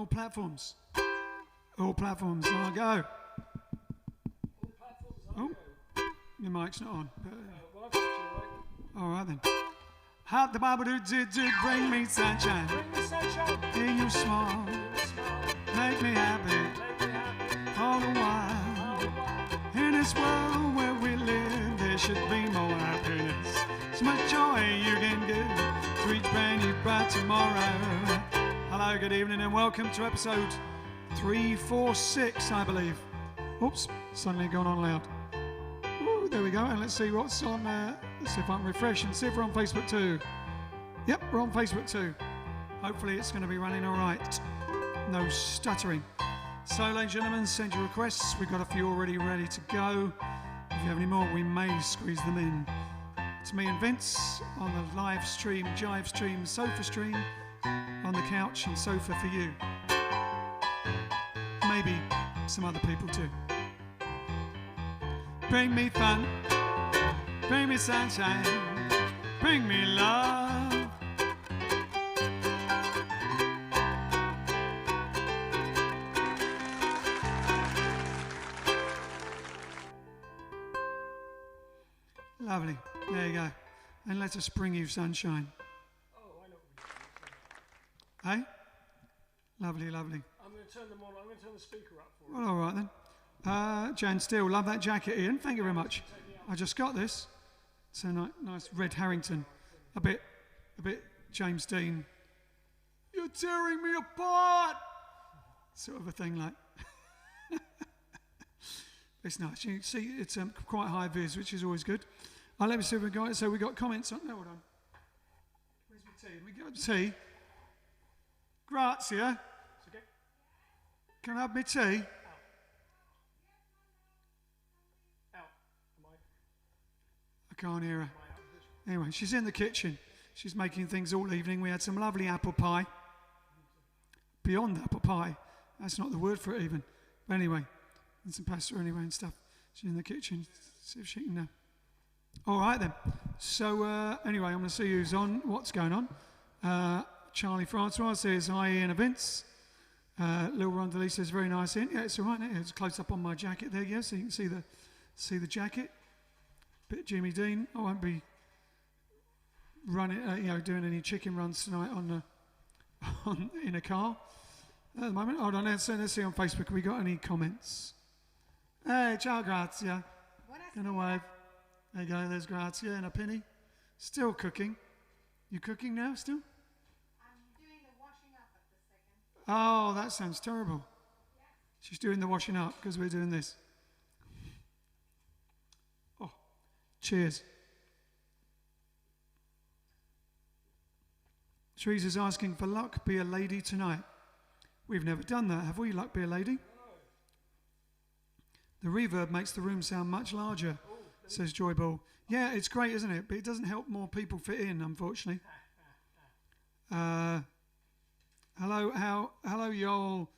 all platforms. All platforms. On I go. All platforms on Oh, your mic's not on. But, well, I've got you, right? all right then. How the Bible did bring me sunshine. Bring me sunshine. Hear you smile. Give me a smile. Make me happy. Make me happy. All the while. All the while. In this world where we live, there should be more happiness. So much joy you can give to each brand new bright tomorrow. Hello, good evening, and welcome to episode 346, I believe. Oops, suddenly gone on loud. Ooh, there we go, and let's see what's on. Let's see if I can refresh and see if we're on Facebook too. Yep, we're on Facebook too. Hopefully it's going to be running all right. No stuttering. So, ladies and gentlemen, send your requests. We've got a few already ready to go. If you have any more, we may squeeze them in. It's me and Vince on the live stream, JiveStream, sofa stream, on the couch and sofa for you. Maybe some other people too. Bring me fun, bring me sunshine, bring me love. Lovely. There you go. And let us bring you sunshine. Oh, I know what we do. Hey? Lovely, lovely. I'm going to turn them on. I'm going to turn the speaker up for Well, all right then. Jan Steele, love that jacket, Ian. Thank you very much. I just got this. It's a nice red Harrington. A bit James Dean. You're tearing me apart! Sort of a thing like. It's nice. You see, it's quite high vis, which is always good. Let me see if we got it. So we got comments on. No, hold on. Where's my tea? We got tea. Grazie. It's okay. Can I have my tea? Out. Am I can't hear her. I out? Anyway, she's in the kitchen. She's making things all evening. We had some lovely apple pie. Beyond apple pie. That's not the word for it even. But anyway, and some pasta anyway and stuff. She's in the kitchen. See if she can. All right then. So anyway, I'm going to see who's on. What's going on? Charlie Francois says hi, Ian and Vince. Lil Rondelli says very nice, Ian. Yeah, it's all right. It's close up on my jacket there, yeah, so you can see the jacket. Bit Jimmy Dean. I won't be running, doing any chicken runs tonight in a car at the moment. Hold on, let's see on Facebook. Have we got any comments? Hey, ciao, Grazia. In a wave. There you go, there's Grazia and a penny. Still cooking. You cooking now still? I'm doing the washing up at the second. Oh, that sounds terrible. Yeah. She's doing the washing up because we're doing this. Oh, cheers. Teresa's asking for luck, be a lady tonight. We've never done that, have we? Luck, be a lady? The reverb makes the room sound much larger, says Joy Ball. Yeah, it's great, isn't it? But it doesn't help more people fit in, unfortunately. Hello, y'all.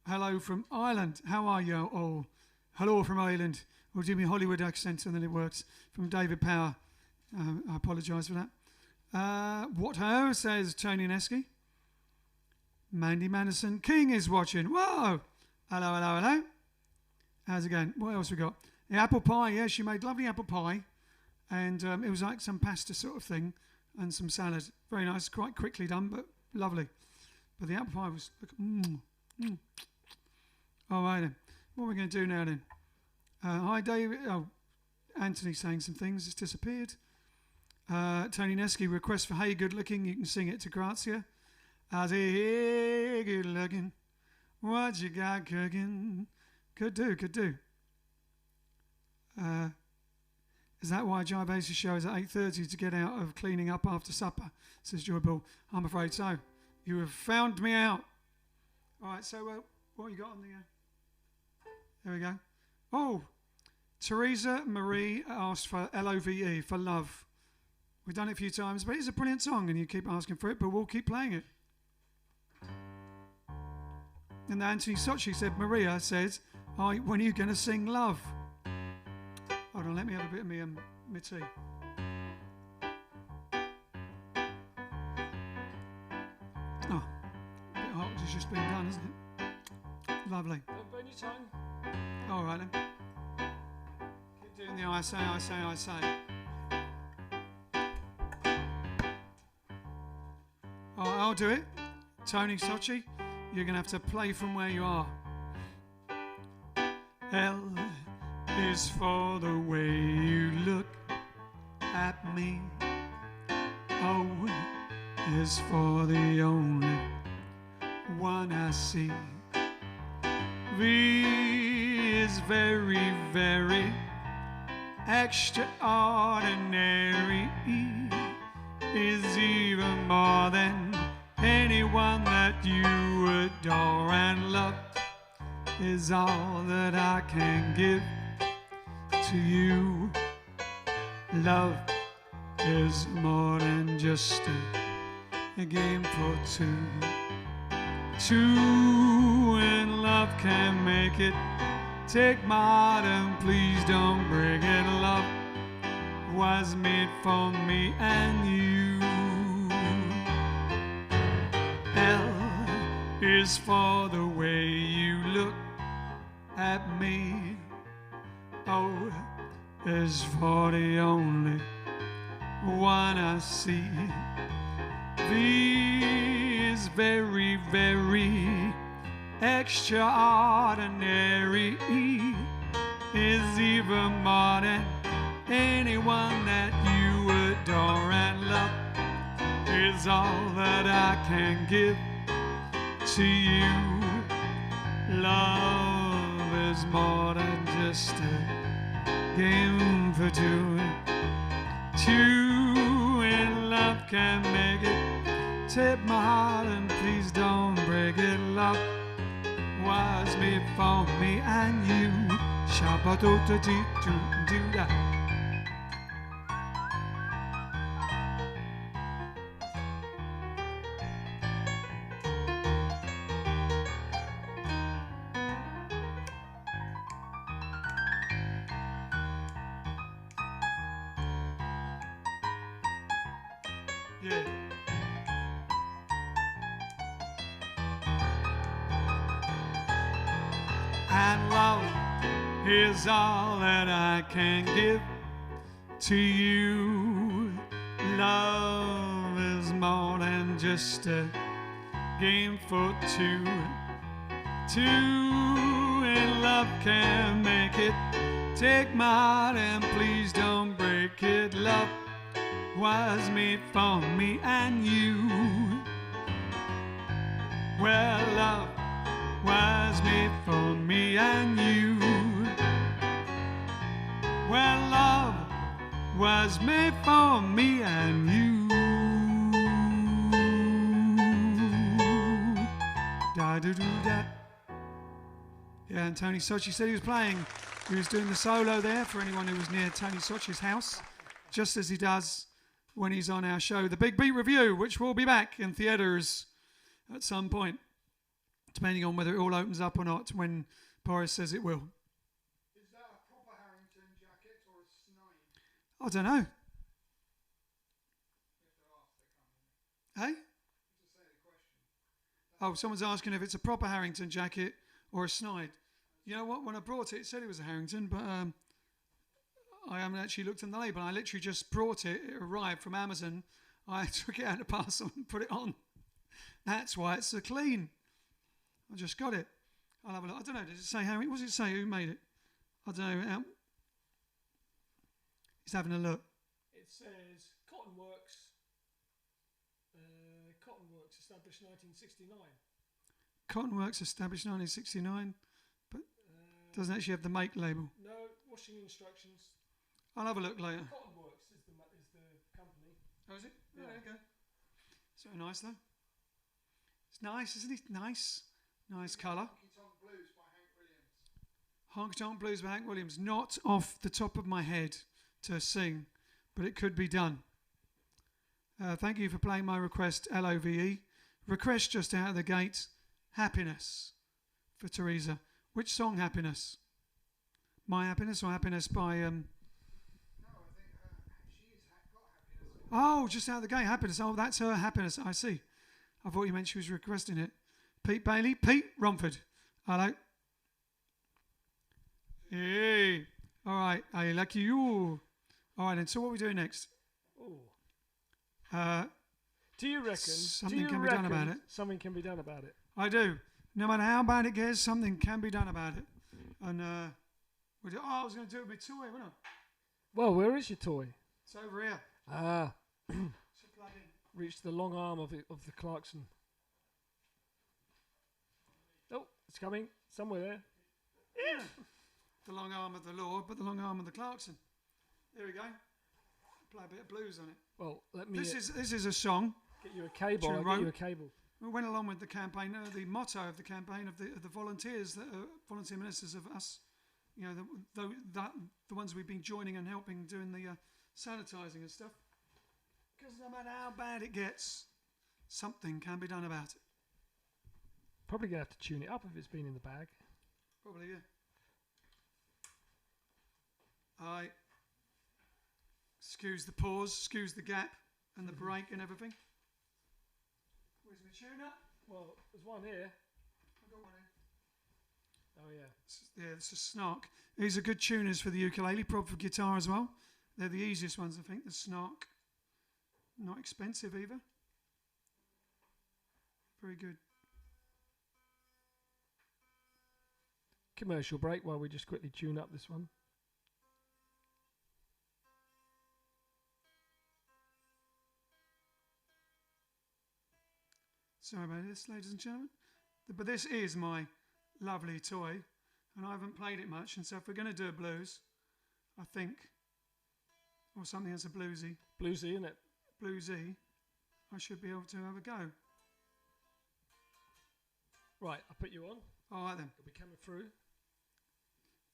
Hello from Ireland. How are you all? Hello from Ireland. We'll do my Hollywood accent and then it works. From David Power. I apologise for that. What ho, says Tony Nesky. Mandy Madison King is watching. Whoa! Hello. How's it going? What else we got? The apple pie, yeah, she made lovely apple pie. And it was like some pasta sort of thing and some salad. Very nice, quite quickly done, but lovely. But the apple pie was... All right then. What are we going to do now then? Hi, David. Oh, Anthony's saying some things. It's disappeared. Tony Nesky, request for Hey Good Looking. You can sing it to Grazia. I say, hey, good looking. What you got cooking? Could do. Is that why Jive Aces show is at 8:30 to get out of cleaning up after supper? Says Joy Bull. I'm afraid so. You have found me out. All right, so what you got on the... There we go. Oh, Teresa Marie asked for LOVE, for love. We've done it a few times, but it's a brilliant song and you keep asking for it, but we'll keep playing it. And Anthony Sochi said, Maria says, when are you going to sing Love? Hold on, let me have a bit of my tea. Oh, a bit hot. It's just been done, isn't it? Lovely. Don't burn your tongue. All right then. Keep doing the I say, I say, I say. All right, I'll do it. Tony Sochi, you're going to have to play from where you are. L is for the way you look at me. O is for the only one I see. V is very, very extraordinary. E is even more than anyone that you adore, and love is all that I can give to you. Love is more than just a game for two. Two in love can make it. Take my heart and please don't break it. Love was made for me and you. L is for the way you look at me. O is for the only one I see. V is very, very extraordinary. E is even more than anyone that you adore, and love is all that I can give to you. Love is more than just a game for two. Two in love can make it. Take my heart and please don't break it. Love was made for me and you. Shabba-do-da-dee-do-do-da. Yeah. And love is all that I can give to you. Love is more than just a game for two. Two in love can make it. Take my heart and please don't break it. Love was made for me and you. Well, love was made for me and you. Well, love was made for me and you. Da da do da. Yeah, and Tony Sochi said he was playing. He was doing the solo there for anyone who was near Tony Sochi's house, just as he does when he's on our show, The Big Beat Review, which will be back in theatres at some point, depending on whether it all opens up or not when Boris says it will. Is that a proper Harrington jacket or a snide? I don't know. Hey? Oh, someone's asking if it's a proper Harrington jacket or a snide. You know what? When I brought it, it said it was a Harrington, but I haven't actually looked in the label. I literally just brought it. It arrived from Amazon. I took it out of the parcel and put it on. That's why it's so clean. I just got it. I'll have a look. I don't know. Does it say Harry? What does it say? Who made it? I don't know. He's having a look. It says Cotton Works established 1969. Cotton Works established 1969, but doesn't actually have the make label. No, washing instructions. I'll have a look later. Cotton Works is the company. Oh, is it? Yeah. There you go. It's very nice, though. It's nice, isn't it? Nice. Nice colour. Honky Tonk Blues by Hank Williams. Not off the top of my head to sing, but it could be done. Thank you for playing my request, LOVE. Request just out of the gate, Happiness for Teresa. Which song, Happiness? My Happiness or Happiness by... No, I think she's got Happiness. Oh, just out of the gate, Happiness. Oh, that's her Happiness. I see. I thought you meant she was requesting it. Pete Bailey. Pete Romford. Hello. Hey. All right. Hey, lucky you. All right, then. So what are we doing next? Oh. Do you reckon something can be done about it? Something can be done about it. I do. No matter how bad it gets, something can be done about it. And I was going to do it with my toy, wasn't I? Well, where is your toy? It's over here. Ah. So plug in. Reach the long arm of the Clarkson. Oh, it's coming. Somewhere there. Yeah. The long arm of the Lord, but the long arm of the Clarkson. There we go. Play a bit of blues on it. Well, let me... This is a song. Get you a cable. I'll get you a cable. We went along with the campaign, the motto of the campaign of the volunteers, that are volunteer ministers of us, you know, the ones we've been joining and helping doing the sanitising and stuff. Because no matter how bad it gets, something can be done about it. Probably going to have to tune it up if it's been in the bag. Probably, yeah. Excuse the pause, excuse the gap and the break and everything. Where's my tuner? Well, there's one here. I've got one here. Oh, yeah. It's a Snark. These are good tuners for the ukulele, probably for guitar as well. They're the easiest ones, I think, the Snark. Not expensive either. Very good. Commercial break while we just quickly tune up this one. Sorry about this, ladies and gentlemen. But this is my lovely toy, and I haven't played it much, and so if we're going to do a blues, I think, or something that's a bluesy, isn't it? Bluesy, I should be able to have a go. Right, I'll put you on. All right then. It'll be coming through.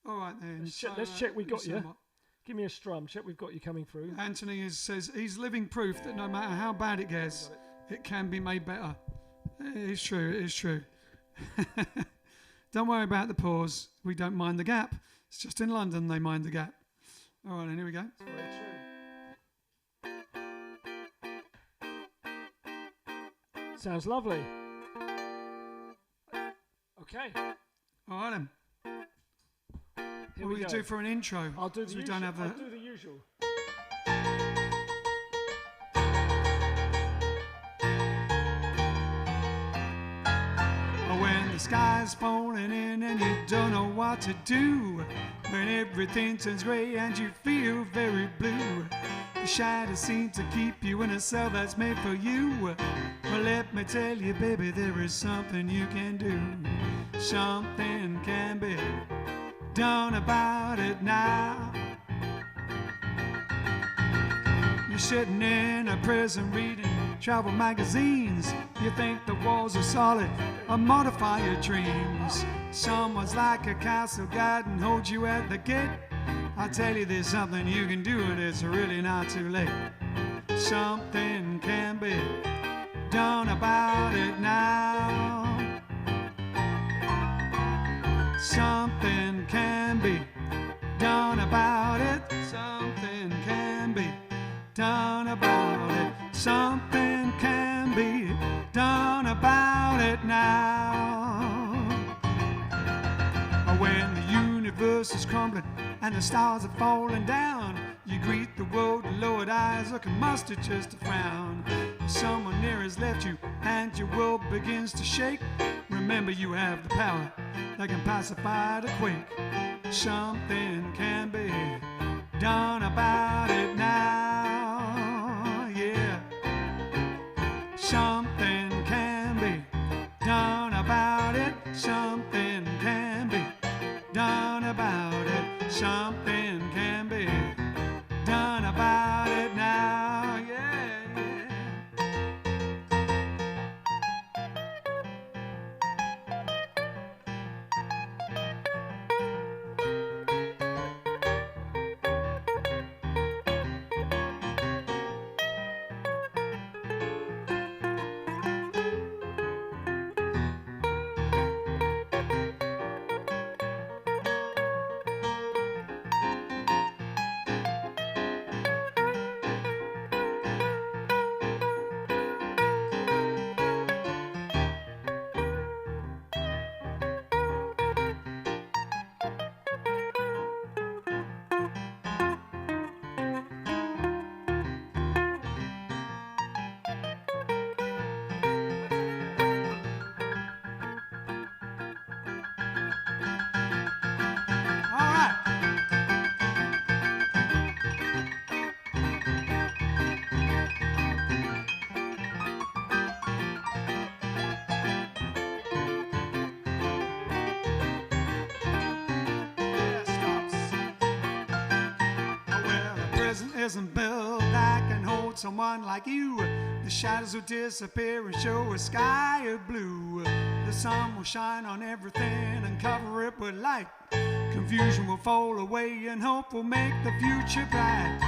All right then. Let's check we got you. Give me a strum. Check we've got you coming through. Anthony says he's living proof that no matter how bad it gets, it can be made better. It is true. It is true. Don't worry about the pause. We don't mind the gap. It's just in London they mind the gap. All right, then here we go. It's very true. Sounds lovely. Okay. All right then. Here What we will you do for an intro? I'll do the we usual. don't have I'll do the usual. When the sky's falling in and you don't know what to do, when everything turns grey and you feel very blue, the shadows seem to keep you in a cell that's made for you. Well, let me tell you, baby, there is something you can do. Something can be done about it now. You're sitting in a prison reading travel magazines. You think the walls are solid or modify your dreams. Someone's like a castle guard and holds you at the gate. I tell you there's something you can do and it's really not too late. Something can be done about it now. Something can be done about it. Something can be done about it. Something can be done about it now. When the universe is crumbling and the stars are falling down, you greet the world with lowered eyes, looking mustard just a frown. Someone near has left you and your world begins to shake. Remember you have the power that can pacify the quake. Something can be done about it now, yeah. Something can be done about it. Something can be done about it. Something can be done about it now, yeah, yeah. isn't built that can hold someone like you. The shadows will disappear and show a sky of blue. The sun will shine on everything and cover it with light. Confusion will fall away and hope will make the future bright.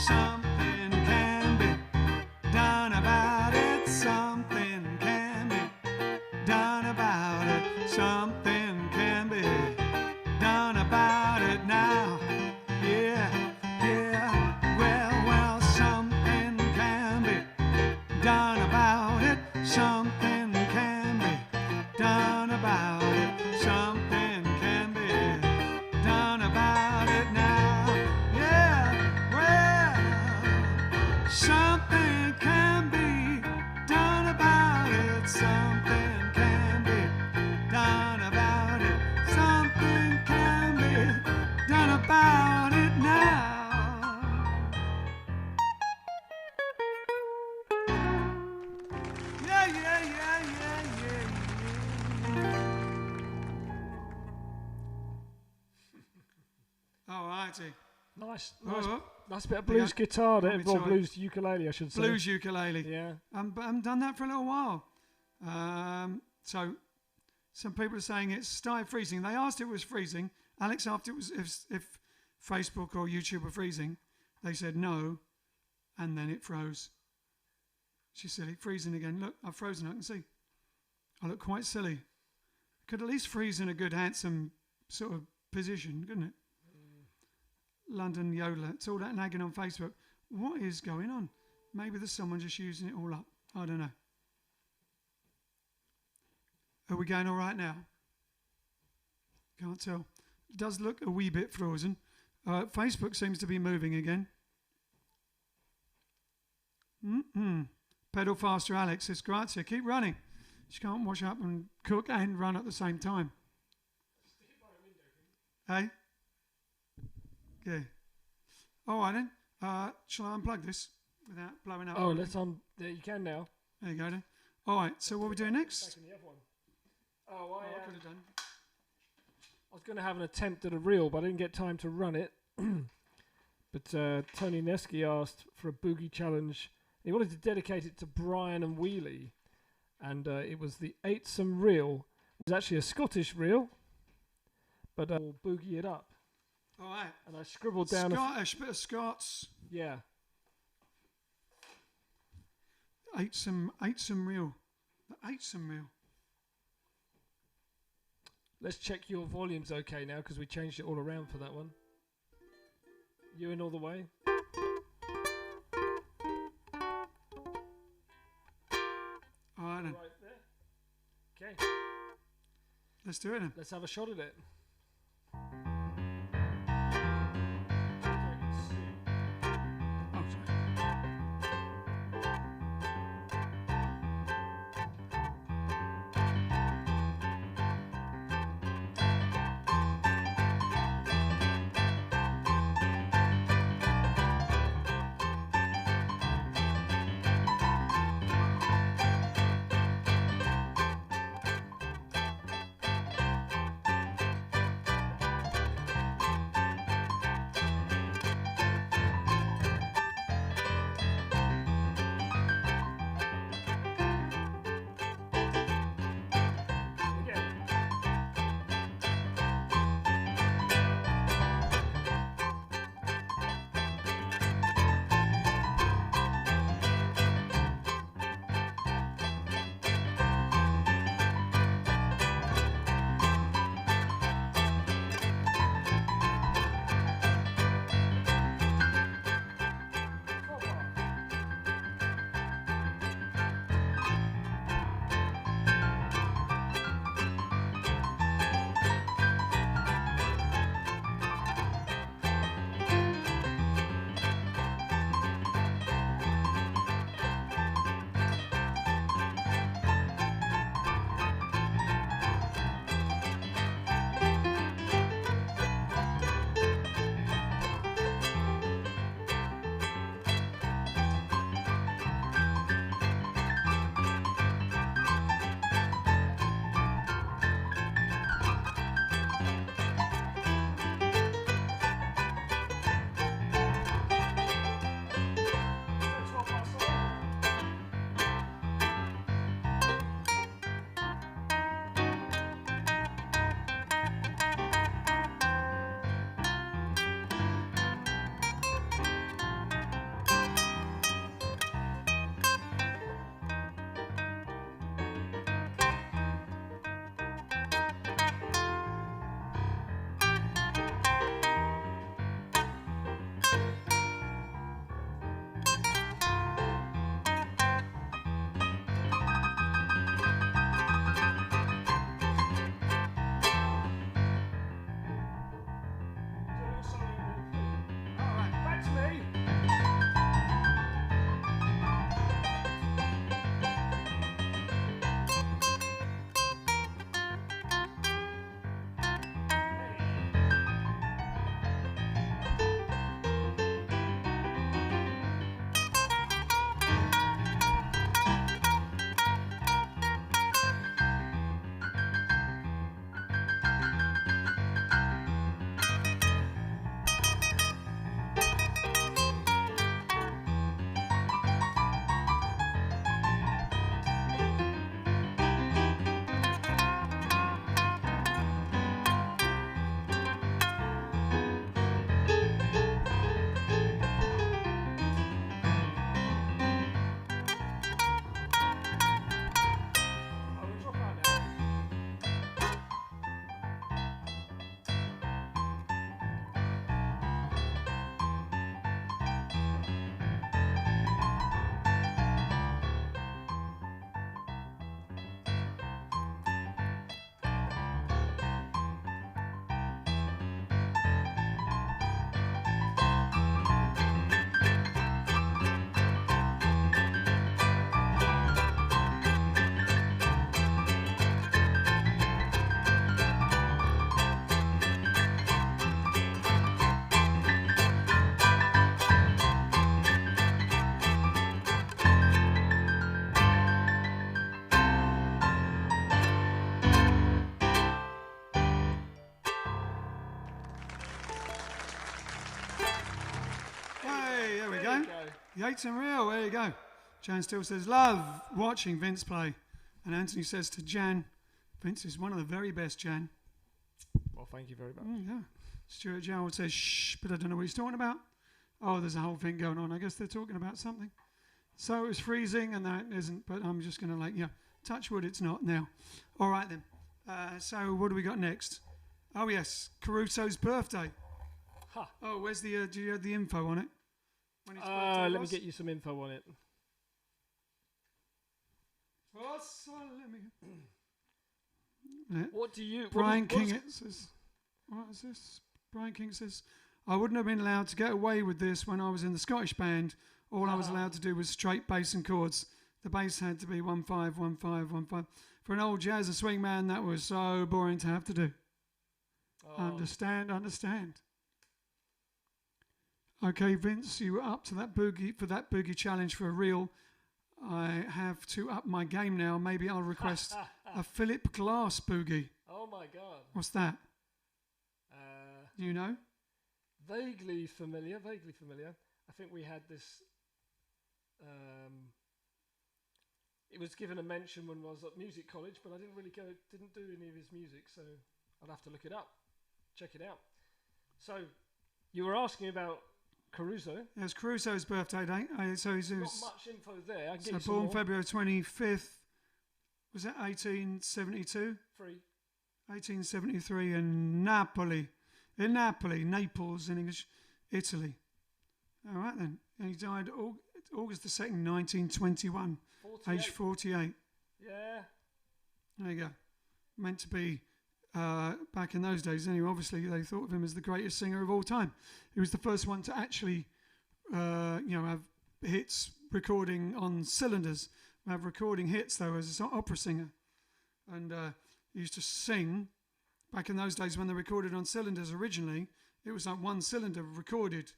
Something can be done about it. Something can be done about it. Something can be done about it now. Yeah, yeah. Well, something can be done about it. Something can be done about it. Something can be done about it now. Yeah, well, something can be done about it. Something can be done about it. Something can be done about it now. Yeah, yeah, yeah, yeah, yeah. All righty. Nice, Oh, nice bit of blues guitar there. Probably Well, try it. blues ukulele, I should say. blues ukulele. Yeah. But I haven't done that for a little while. So some people are saying it started freezing. They asked if it was freezing. Alex, after it was if Facebook or YouTube were freezing, they said no, and then it froze. She said, it's freezing again. Look, I've frozen, I can see. I look quite silly. Could at least freeze in a good, handsome sort of position, couldn't it? London Yodeler. It's all that nagging on Facebook. What is going on? Maybe there's someone just using it all up. I don't know. Are we going all right now? Can't tell. It does look a wee bit frozen. Facebook seems to be moving again. Pedal faster, Alex. It's grazie. Keep running. She can't wash up and cook and run at the same time. Hey? Yeah. All right then. Shall I unplug this without blowing up? Oh, let's there you can now. There you go then. All right. So what are we doing next? Back in the other one. Oh, I could have done. I was going to have an attempt at a reel, but I didn't get time to run it. But Tony Neski asked for a boogie challenge. He wanted to dedicate it to Brian and Wheelie. And it was the 8-some reel. It was actually a Scottish reel. But we'll boogie it up. All right. And I scribbled down Scottish, bit of Scots. Yeah. 8-some reel. The 8-some reel. Let's check your volume's okay now, because we changed it all around for that one. You in all the way? All right then. Right there. Okay. Let's do it then. Let's have a shot at it. Oh, sorry. you go. Yates and Real, there you go. Jan still says, love watching Vince play. And Anthony says to Jan, Vince is one of the very best, Jan. Well, thank you very much. Yeah. Stuart Gerald says, shh, but I don't know what he's talking about. Oh, there's a whole thing going on. I guess they're talking about something. So it's freezing and that isn't, but I'm just going to touch wood, it's not now. All right then. So what do we got next? Oh yes, Caruso's birthday. Huh. Oh, where's the, do you have the info on it? When his birthday Let me was? get you some info on it. Oh, so let me... Yeah. What do you... Brian King says, what is this? Brian King says, I wouldn't have been allowed to get away with this when I was in the Scottish band. All I was allowed to do was straight bass and chords. The bass had to be 1-5, 1-5, 1-5. For an old jazz and swing man, that was so boring to have to do. Oh. Understand. Okay, Vince, you were up to that boogie challenge for a reel. I have to up my game now. Maybe I'll request a Philip Glass boogie. Oh my God. What's that? Do you know? Vaguely familiar. I think we had this. It was given a mention when I was at music college, but I didn't do any of his music, so I'd have to look it up, check it out. So, you were asking about Caruso. Yeah, it's Caruso's birthday day. So he's Not much info there. I can get you some born more. February 25th. Was that 1872? 1873 in Naples, Naples in English, Italy. All right then. And he died August the 2nd, 1921, 48. age 48. Yeah. There you go. Meant to be back in those days anyway. Obviously, they thought of him as the greatest singer of all time. He was the first one to actually, have hits recording on cylinders. Have recording hits though as an opera singer, and he used to sing. Back in those days when they recorded on cylinders originally, it was like one cylinder recorded,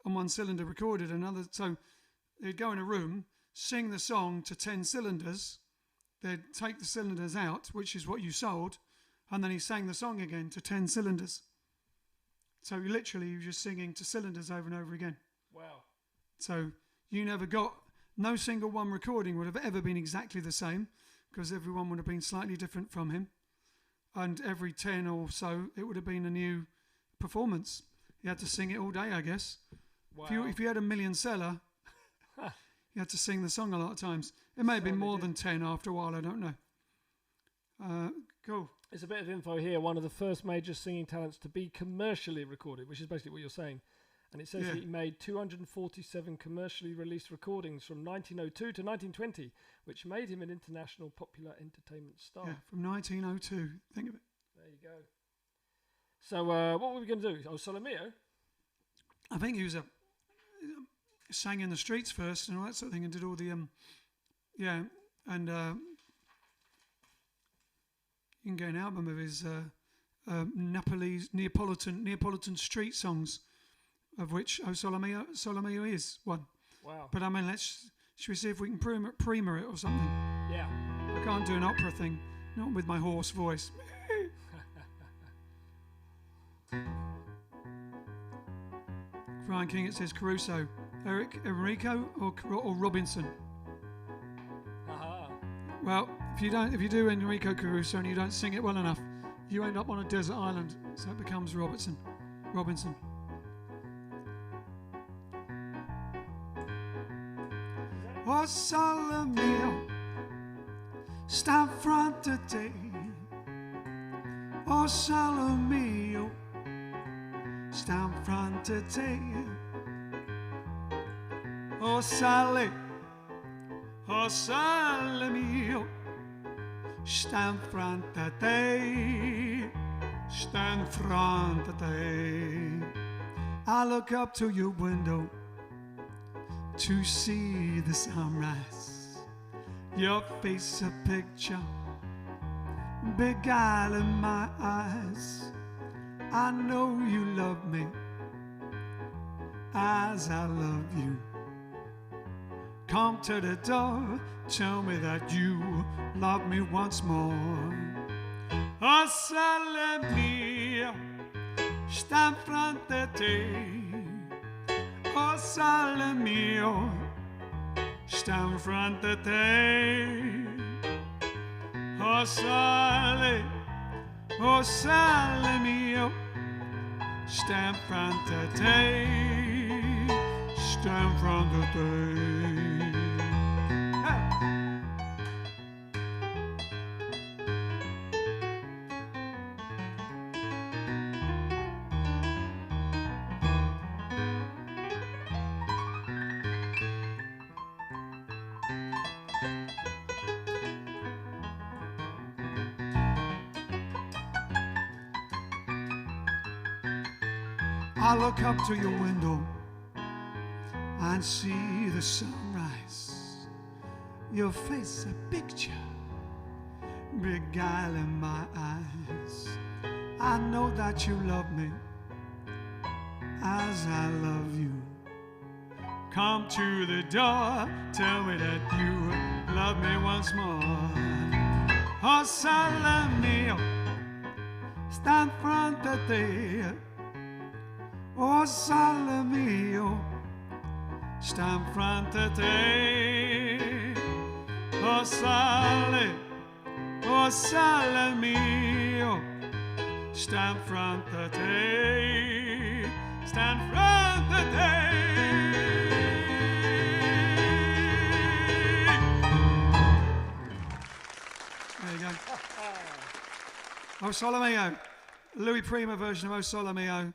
another. So they'd go in a room, sing the song to 10 cylinders. They'd take the cylinders out, which is what you sold, and then he sang the song again to 10 cylinders. So literally he was just singing to cylinders over and over again. Wow. So you never got, no single one recording would have ever been exactly the same, because everyone would have been slightly different from him. And every 10 or so, it would have been a new performance. You had to sing it all day, I guess. Wow. If you had a million seller, you had to sing the song a lot of times. It may have been more than 10 after a while, I don't know. Cool. There's a bit of info here. One of the first major singing talents to be commercially recorded, which is basically what you're saying. And it says that he made 247 commercially released recordings from 1902 to 1920, which made him an international popular entertainment star. Yeah, from 1902. Think of it. There you go. So what were we going to do? Oh, Solo Mio? I think he was sang in the streets first and all that sort of thing, and did all the you can get an album of his Neapolitan street songs, of which O Solo Mio is one. Wow. But I mean, should we see if we can prima it or something? Yeah. I can't do an opera thing, not with my hoarse voice. Brian King, it says Caruso. Eric, Enrico or Robinson? Aha. Well, if you do Enrico Caruso and you don't sing it well enough, you end up on a desert island, so it becomes Robinson. Oh, Solo Mio, sta fronte a te. Oh, Solo Mio, sta fronte a te. Oh, Sole mio, sta fronte a te. I look up to your window to see the sunrise. Your face a picture, beguiling my eyes. I know you love me as I love you. Come to the door, tell me that you love me once more. Oh, Sole mio, sta fronte a te. Oh, oh sale mio, sta in fronte a te. Oh sale mio, sta in fronte a te, sta in fronte a te. I look up to your window and see the sunrise. Your face a picture, beguiling my eyes. I know that you love me as I love you. Come to the door, tell me that you love me once more. Oh, sale mio, sta in fronte a te. Oh sale mio, sta in fronte a te. Oh sale mio, sta in fronte a te, sta in fronte a te. There you go. Oh Sole Mio, Louis Prima version of Oh Sole Mio.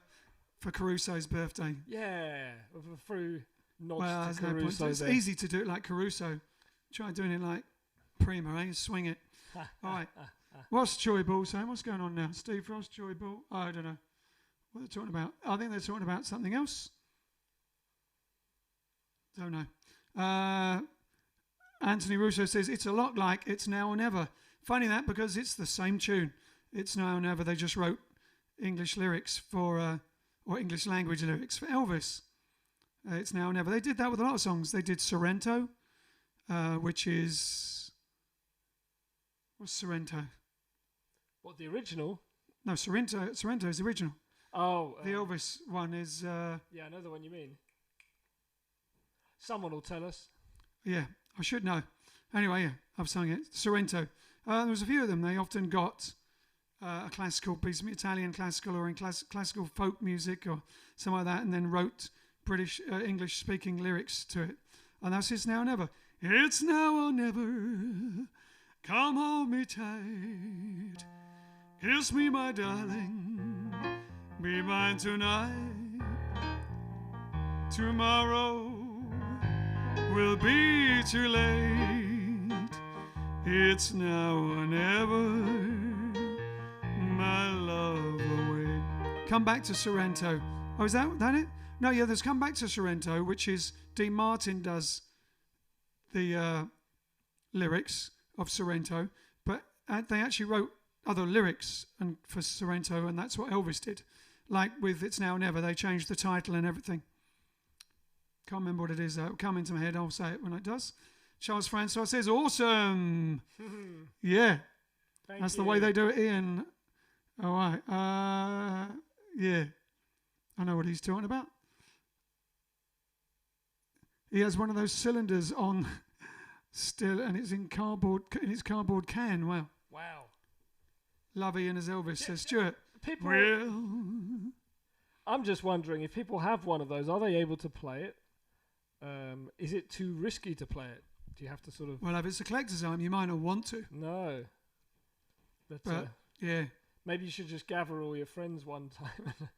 For Caruso's birthday. Yeah, through nods Well, to there's no point. Caruso It's there. easy to do it like Caruso. Try doing it like Prima, eh? Swing it. All right. What's Joy Ball saying? What's going on now? Steve Frost, Joy Ball? Oh, I don't know. What are they talking about? I think they're talking about something else. Don't know. Anthony Russo says, it's a lot like It's Now or Never. Funny that, because it's the same tune. It's Now or Never. They just wrote English lyrics for... or English language lyrics for Elvis. It's Now or Never. They did that with a lot of songs. They did Sorrento, which is... What's Sorrento? What, the original? No, Sorrento is the original. Oh. The Elvis one is... yeah, I know the one you mean. Someone will tell us. Yeah, I should know. Anyway, yeah, I've sung it. Sorrento. There was a few of them. They often got... a classical piece of Italian classical or in classical folk music or something like that, and then wrote British English speaking lyrics to it. And that's It's Now or Never. It's now or never. Come hold me tight. Kiss me, my darling. Be mine tonight. Tomorrow will be too late. It's now or never. My love away. Come Back to Sorrento. Oh, is that it? No, yeah, there's Come Back to Sorrento, which is Dean Martin does the lyrics of Sorrento, but they actually wrote other lyrics and for Sorrento, and that's what Elvis did. Like with It's Now or Never, they changed the title and everything. Can't remember what it is, though. It'll come into my head. I'll say it when it does. Charles Francois says, awesome. Yeah. That's the way they do it, Ian. All right. Yeah. I know what he's talking about. He has one of those cylinders on still, and it's in its cardboard can. Wow. Wow. Love Ian as Elvis, says Stuart. People. Well, I'm just wondering, if people have one of those, are they able to play it? Is it too risky to play it? Do you have to sort of... Well, if it's a collector's item, you might not want to. No. But yeah. Maybe you should just gather all your friends one time and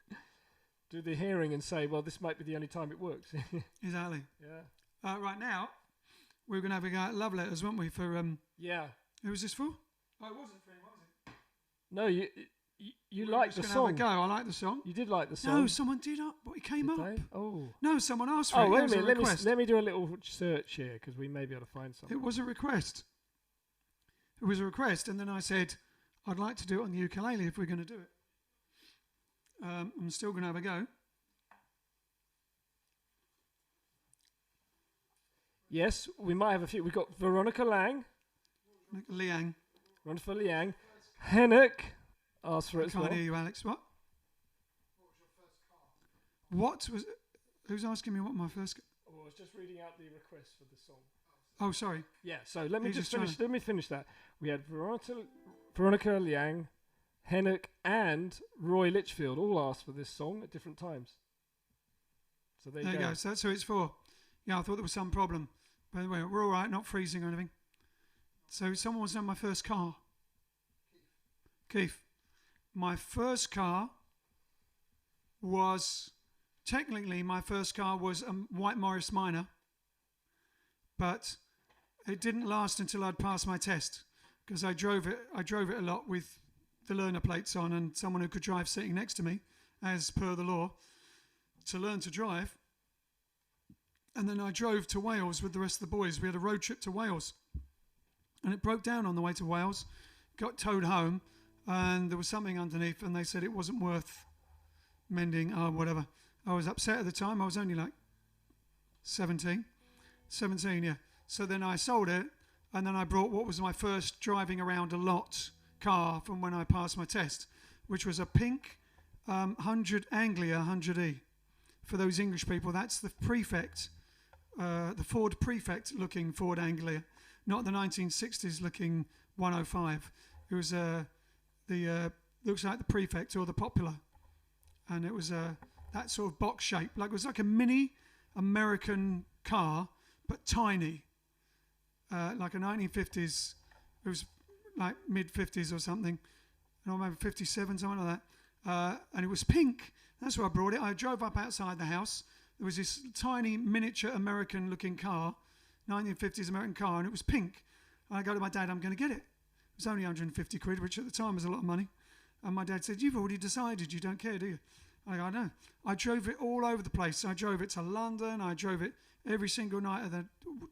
do the hearing and say, well, this might be the only time it works. Exactly. Yeah. Right now, we're going to have a go at love letters, weren't we? For yeah. Who was this for? Oh, it wasn't for him, was it? No, you liked the song. Have a go. I like the song. You did like the song. No, someone did up. But it came did up. They? Oh. No, someone asked for it. Oh, wait a was minute. Let me do a little search here, because we may be able to find something. It was a request. It was a request, and then I said, I'd like to do it on the ukulele if we're going to do it. I'm still going to have a go. Yes, we might have a few. We've got Veronica Lang. Liang. Veronica Liang. Hennock asked for it as well. Can't hear you, Alex. What? What was it? Who's asking me what my first? Oh, I was just reading out the request for the song. Oh, sorry. Yeah, so let me He's just just finish. Let me finish that. We had Veronica Liang, Hennock, and Roy Litchfield all asked for this song at different times. So there you go. So that's who it's for. Yeah, I thought there was some problem. By the way, we're all right, not freezing or anything. So someone wants to know my first car. Keith. My first car was, technically my first car was a white Morris Minor, but it didn't last until I'd passed my test, because I drove it a lot with the learner plates on and someone who could drive sitting next to me, as per the law, to learn to drive. And then I drove to Wales with the rest of the boys. We had a road trip to Wales. And it broke down on the way to Wales, got towed home, and there was something underneath, and they said it wasn't worth mending or whatever. I was upset at the time. I was only like 17, yeah. So then I sold it, and then I brought what was my first driving around a lot car from when I passed my test, which was a pink 100 Anglia 100E. For those English people, that's the Prefect, the Ford Prefect looking Ford Anglia, not the 1960s looking 105. It was looks like the Prefect or the Popular, and it was that sort of box shape, like it was like a mini American car but tiny, like a 1950s. It was like mid 50s or something, or maybe 57, something like that, and it was pink. That's where I brought it. I drove up outside the house. There was this tiny miniature American looking car, 1950s American car, and it was pink. And I go to my dad, I'm going to get it. It was only 150 quid, which at the time was a lot of money. And my dad said, you've already decided you don't care, do you? I go, I know. I drove it all over the place. I drove it to London. I drove it every single night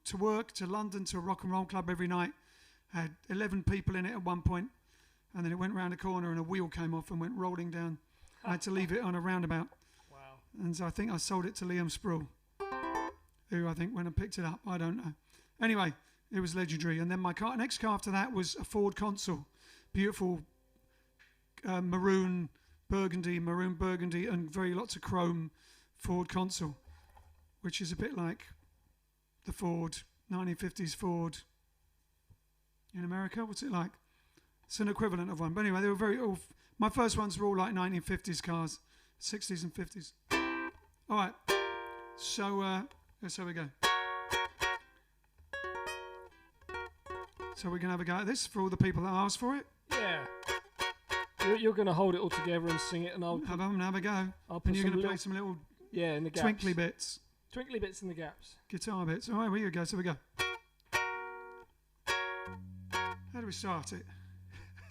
to work, to London, to a rock and roll club every night. I had 11 people in it at one point, and then it went round a corner and a wheel came off and went rolling down. I had to leave it on a roundabout. Wow. And so I think I sold it to Liam Sproul, who I think went and picked it up. I don't know. Anyway, it was legendary. And then my next car after that was a Ford Consul. Beautiful maroon burgundy, and very lots of chrome Ford Consul, which is a bit like the Ford, 1950s Ford in America. What's it like? It's an equivalent of one. But anyway, they were my first ones were all like 1950s cars, 60s and 50s. All right, so we go. So we're going to have a go at this for all the people that asked for it. Yeah. You're going to hold it all together and sing it, and I'll have a go. And you're going to play some little in the gaps. twinkly bits. Twinkly bits in the gaps. Guitar bits. All right, here we go. So we go. How do we start it?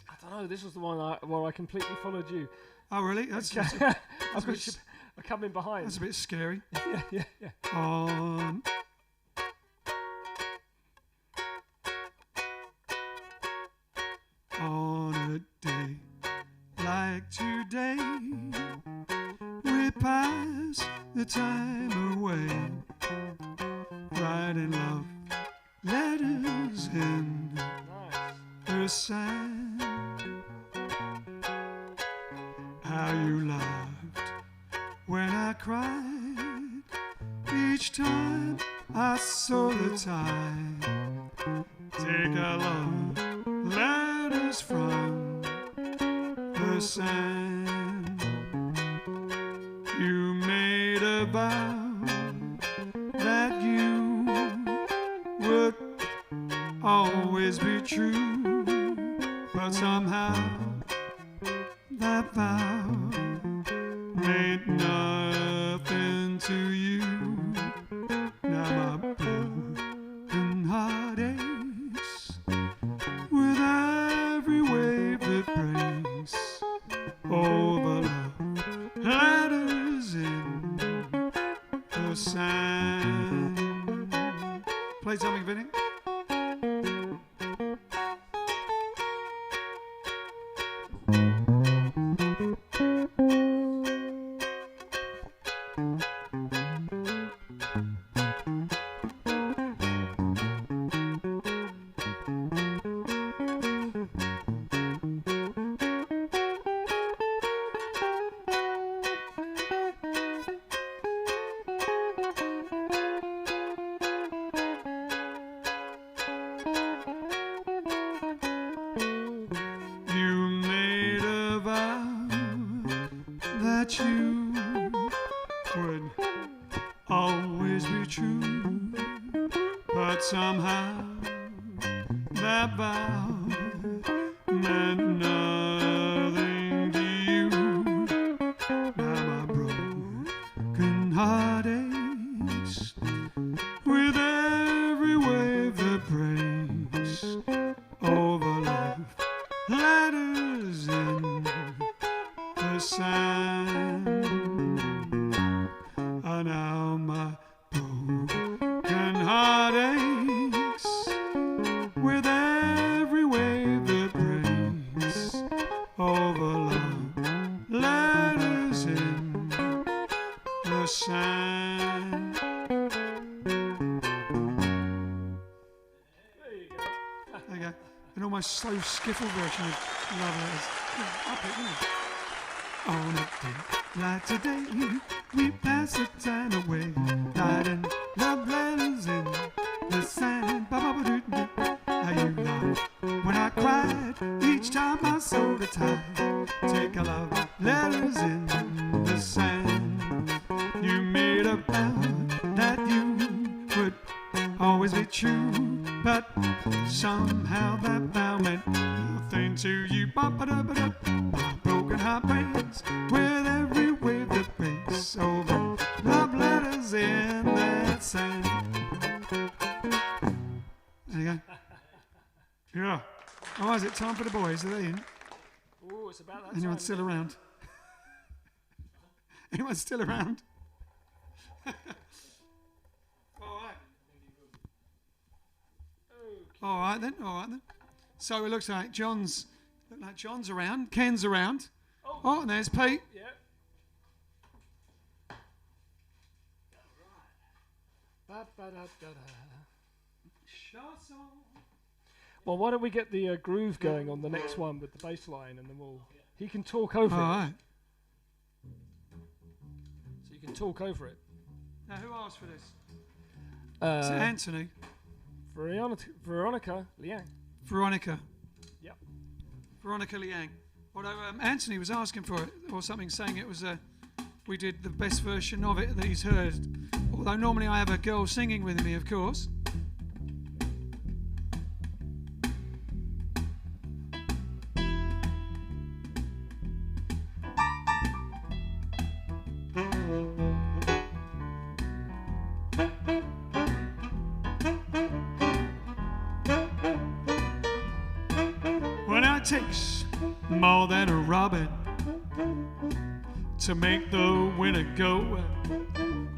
I don't know. This was the one where I completely followed you. Oh, really? That's I come in behind. That's a bit scary. yeah. On a day like today, we pass the time away, writing love letters in the sand. How you laughed when I cried each time I saw the tide take our love letters from the sand. You made a vow that you would always be true, but somehow that vow meant nothing to you. Now my broken heart aches with every wave that breaks over love letters in the sand. Play something, Vinny. always be true. But somehow that vow meant nothing to you. Now my broken heart aches with every wave that breaks over love letters in the sand. And now my broken heart aches with every wave that breaks over love letters in the sand. There you go. There you go. An almost slow skiffle version of Love Letters. Yeah, up it, isn't it? On a day like today, we pass the time away, writing love letters in the sand. Ba-ba-ba-doo-doo. How you laughed when I cried each time I sold a tie. Take a love letters in the sand. You made a vow that you would always be true, but somehow that vow meant nothing to you. Ba-ba-da-ba-da. My broken heart breaks with every wave that breaks over love letters in that sand. There you go. Yeah. Oh, is it time for the boys? Are they in? Oh, it's about that Anyone time. still around? Anyone still around? All right then. All right then. So it looks like John's around. Ken's around. Oh, and there's Pete. Yeah. Well, why don't we get the groove going on the next one with the bass line, and then he can talk over All it. right. So you can talk over it. Now who asked for this? It's Anthony. Veronica Liang. Veronica. Yep. Veronica Liang. Although Anthony was asking for it or something, saying it was we did the best version of it that he's heard. Although normally I have a girl singing with me, of course. Well, now it takes more than a robin to make the winter go,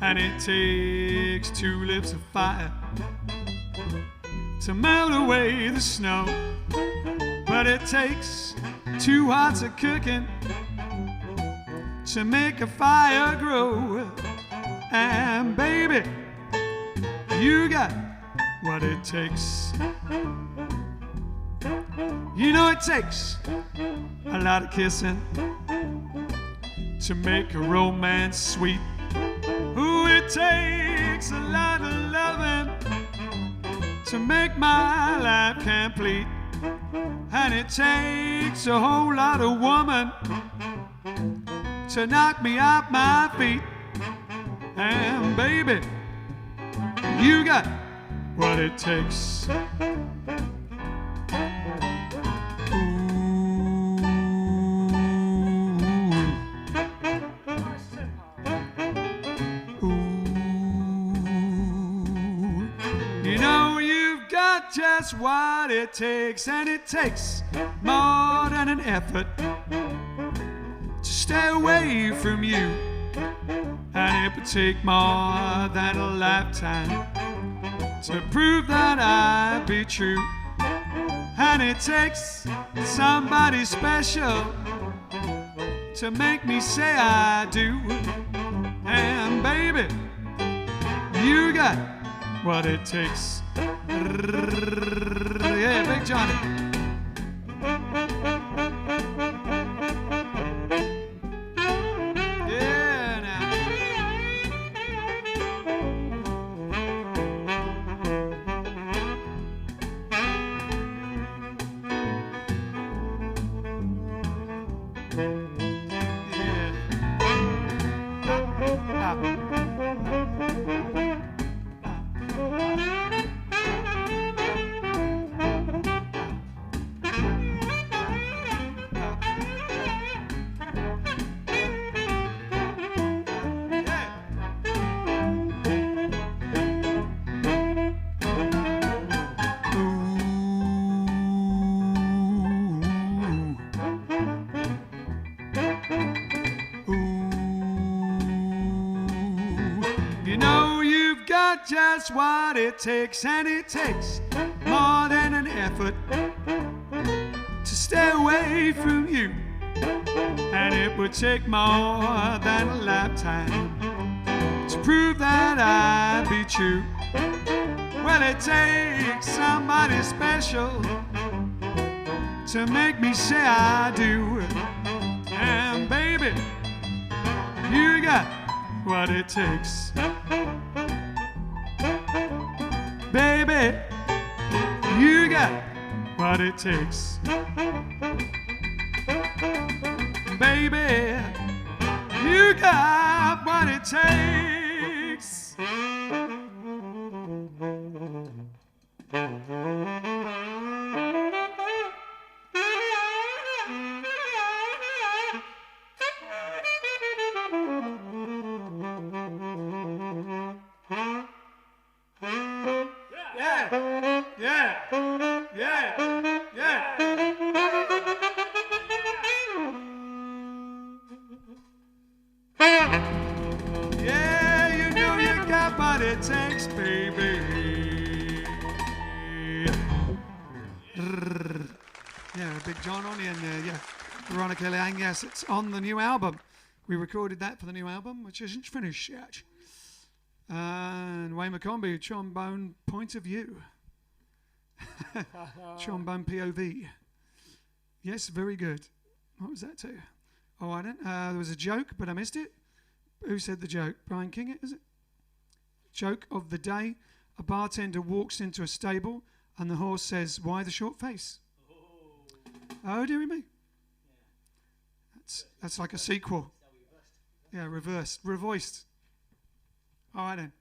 and it takes two lips of fire to melt away the snow. But it takes two hearts of cooking to make a fire grow. And baby, you got what it takes. You know it takes a lot of kissing to make a romance sweet. Ooh, it takes a lot of loving to make my life complete. And it takes a whole lot of woman to knock me off my feet. And baby, you got what it takes. Just what it takes, and it takes more than an effort to stay away from you, and it would take more than a lifetime to prove that I'd be true. And it takes somebody special to make me say I do. And baby, you got what it takes. Yeah, Big Johnny. Yeah, now. Yeah. just what it takes, and it takes more than an effort to stay away from you. And it would take more than a lifetime to prove that I'd be true. Well, it takes somebody special to make me say I do. And baby, you got what it takes. Baby, you got what it takes. Baby, you got what it takes. Takes, baby. Yeah, Big John on the end there, yeah. Veronica Lang, yes, it's on the new album. We recorded that for the new album, which isn't finished yet. And Wayne McCombie, trombone point of view. Trombone POV. Yes, very good. What was that too? Oh, I don't. There was a joke, but I missed it. Who said the joke? Brian King, is it? Joke of the day: a bartender walks into a stable and the horse says, "Why the short face?" Oh, dearie me. That's like a sequel. Yeah, revoiced. All right then.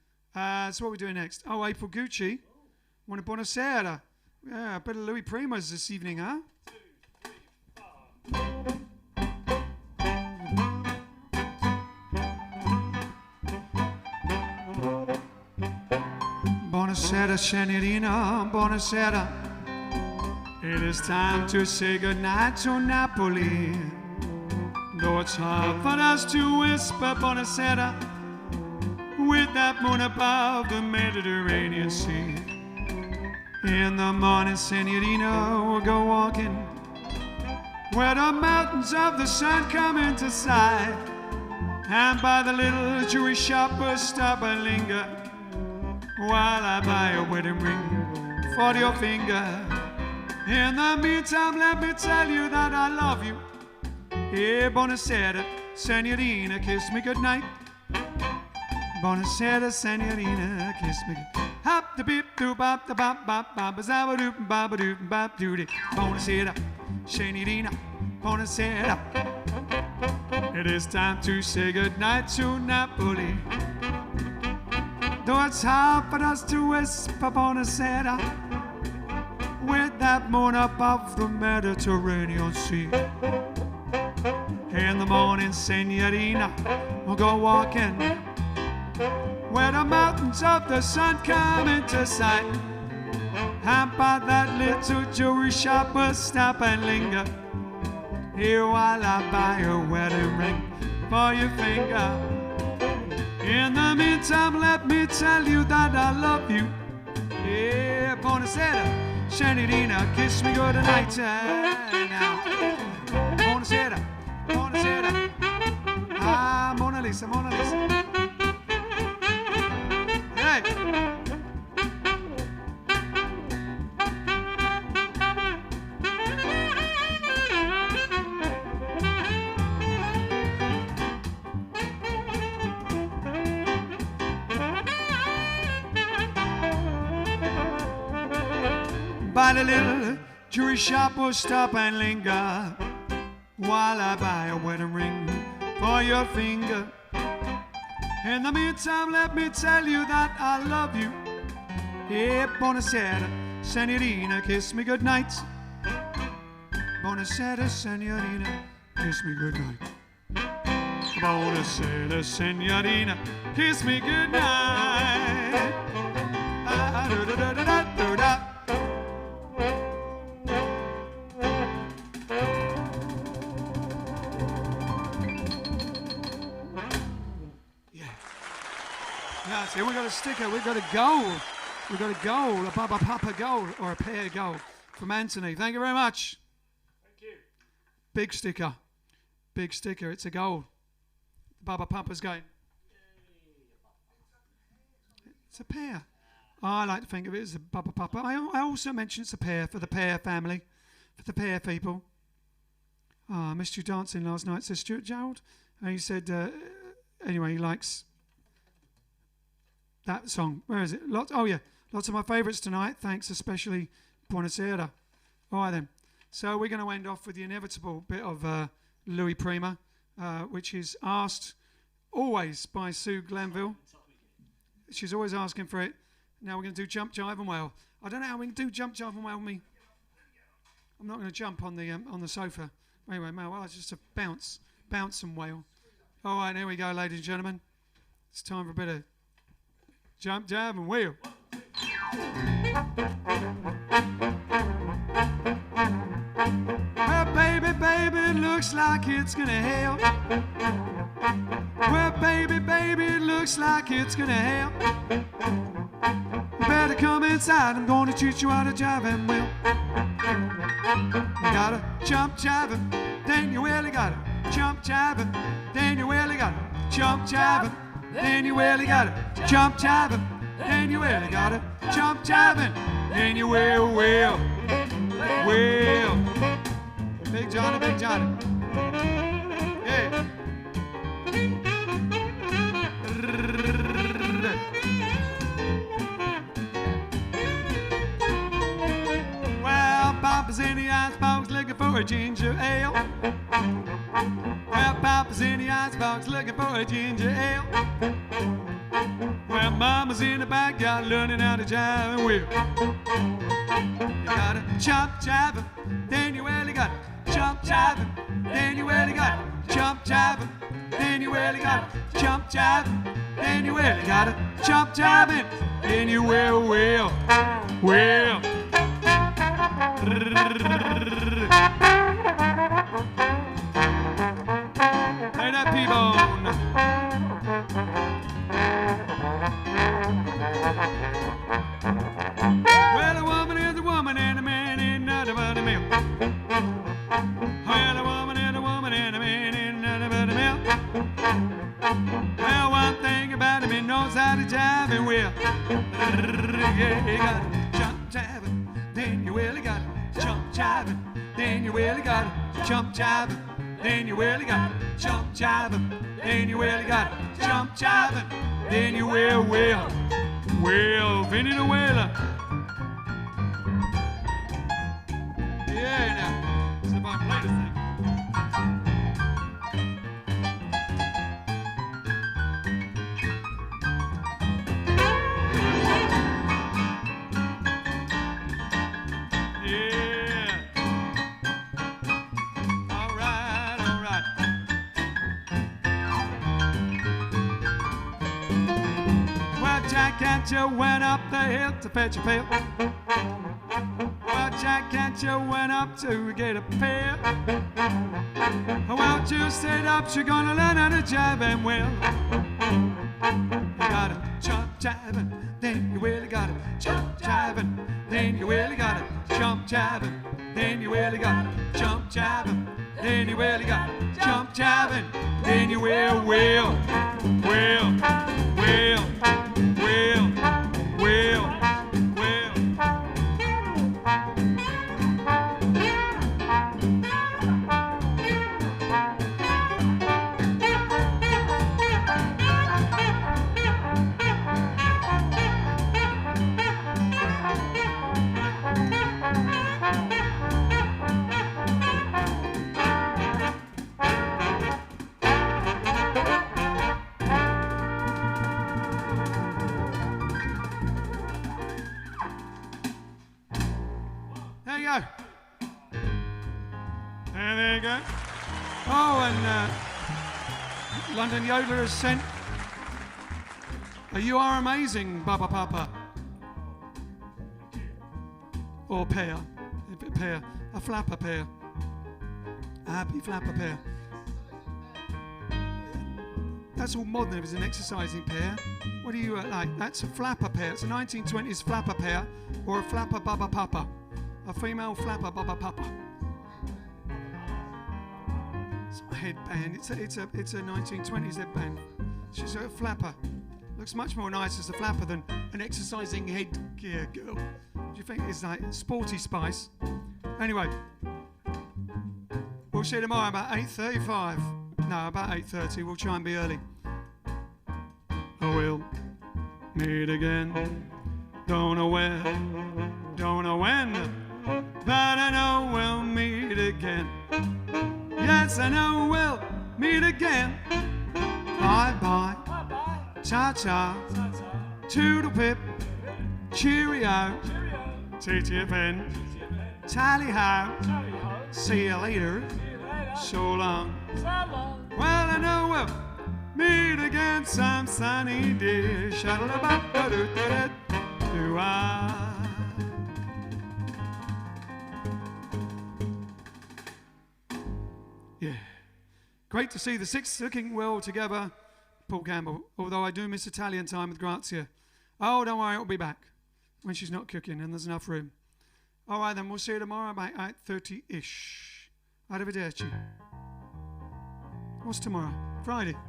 So what are we doing next? Oh, April Gucci. Wanna buonasera. Yeah, a bit of Louis Primo's this evening, huh? 2, 3, 4. Buonasera, signorina, buonasera. It is time to say goodnight to Napoli. Though it's hard for us to whisper buonasera with that moon above the Mediterranean Sea. In the morning, signorina, we'll go walking where the mountains of the sun come into sight. And by the little jewelry shop we'll stop and linger while I buy a wedding ring for your finger. In the meantime, let me tell you that I love you. Hey, buonasera, signorina, kiss me goodnight. Buonasera, signorina, kiss me goodnight. Hop the beep doo bop the bop bop bop bazaba doop bop doop bop doody. Buonasera, signorina, buonasera. It is time to say goodnight to Napoli. Though it's hard for us to whisper buonasera with that moon above the Mediterranean Sea. In the morning, signorina, we'll go walking where the mountains of the sun come into sight. And by that little jewelry shop we'll stop and linger here while I buy a wedding ring for your finger. In the meantime, let me tell you that I love you. Yeah, buonasera, signorina, kiss me good night now. Buonasera, buonasera. Ah, Mona Lisa, Mona Lisa. Hey. By the little jewelry shop we'll stop and linger while I buy a wedding ring for your finger. In the meantime, let me tell you that I love you. Hey, buonasera, signorina, kiss me goodnight. Buonasera, signorina, kiss me goodnight. Buonasera, signorina, kiss me goodnight. Yeah, see, we got to sticker. We've got a goal. We've got a goal, a Baba Papa goal, or a pair goal from Anthony. Thank you very much. Thank you. Big sticker. Big sticker. It's a goal. Baba Papa's game. It's a pair. I like to think of it as a Baba Papa. I also mention it's a pair for the pair family, for the pair people. I missed you dancing last night, says Stuart Gerald. And he said, anyway, he likes that song. Where is it? Lots of my favourites tonight. Thanks, especially Buonasera. All right, then. So we're going to end off with the inevitable bit of Louis Prima, which is asked always by Sue Glanville. She's always asking for it. Now we're going to do Jump, Jive and Wail. I don't know how we can do Jump, Jive and Wail with me. I'm not going to jump on the sofa. Anyway, well, it's just a bounce and wail. All right, here we go, ladies and gentlemen. It's time for a bit of Jump, Jive and Wail. Well, baby, it looks like it's going to hail. Well, baby, it looks like it's going to hail. You better come inside, I'm going to teach you how to jive and wail. You gotta jump, jiving, then you really gotta jump, jiving, then you really gotta jump, jiving, then you really gotta jump, jiving, then you really gotta jump, jiving, then you will. Big Johnny. Yeah. Well, Papa's in the icebox looking for a ginger ale. Well, Papa's in the icebox looking for a ginger ale. Well, Mama's in the backyard learning how to jive and wheel. You gotta jump, jiving, then you really gotta jump, jiving, then you really gotta jump, jiving, then you really gotta jump, jiving, then you really gotta jump, jiving, then you will. Play that P-bone. Well, a woman is a woman and a man ain't nothing but a male. Well, a woman is a woman and a man ain't nothing but a male. Well, one thing about him, he knows how to jive and will. Yeah, you gotta jump jiving, then you really gotta jump jiving, then you really gotta jump jiving, then you really gotta jump jiving, then you really gotta jump jiving, then you will. Vinny the Wailer. Yeah, now. See if I can play this thing. Yeah. All right. Well, Jack Cantor went up the hill to fetch a pail. Well, Jack Cantor went up to get a pail. Well, just sit up, you're gonna learn how to jive and wail. You gotta jump jiving, then you really gotta jump jiving, then you really gotta jump jiving, then you really gotta jump jiving, then you really gotta jump jiving, then you will. There you go. And there you go. Oh, and London Yodeler has sent You Are Amazing, Baba Papa. Or pear. A flapper pear. A happy flapper pear. That's all modern if it's an exercising pair. What do you like? That's a flapper pair. It's a 1920s flapper pair or a flapper bubba papa. A female flapper bubba papa. It's a headband. It's a 1920s headband. She's a flapper. Looks much more nice as a flapper than an exercising headgear girl. Do you think it's like sporty spice? Anyway, we'll see you tomorrow about 8:35. No, about 8:30. We'll try and be early. We'll meet again. Don't know where, don't know when, but I know we'll meet again. Yes, I know we'll meet again. Bye bye. Ta ta. Toodle pip. Cheerio. TTFN. Tally ho. See you later. So long. Well, I know we'll meet again some sunny day. Sha-da-da-ba-ba-do-da-da-do-ah. Yeah. Great to see the six looking well together, Paul Campbell. Although I do miss Italian time with Grazia. Oh, don't worry, it'll be back when she's not cooking and there's enough room. All right, then we'll see you tomorrow about 8:30-ish. Arrivederci. What's tomorrow? Friday.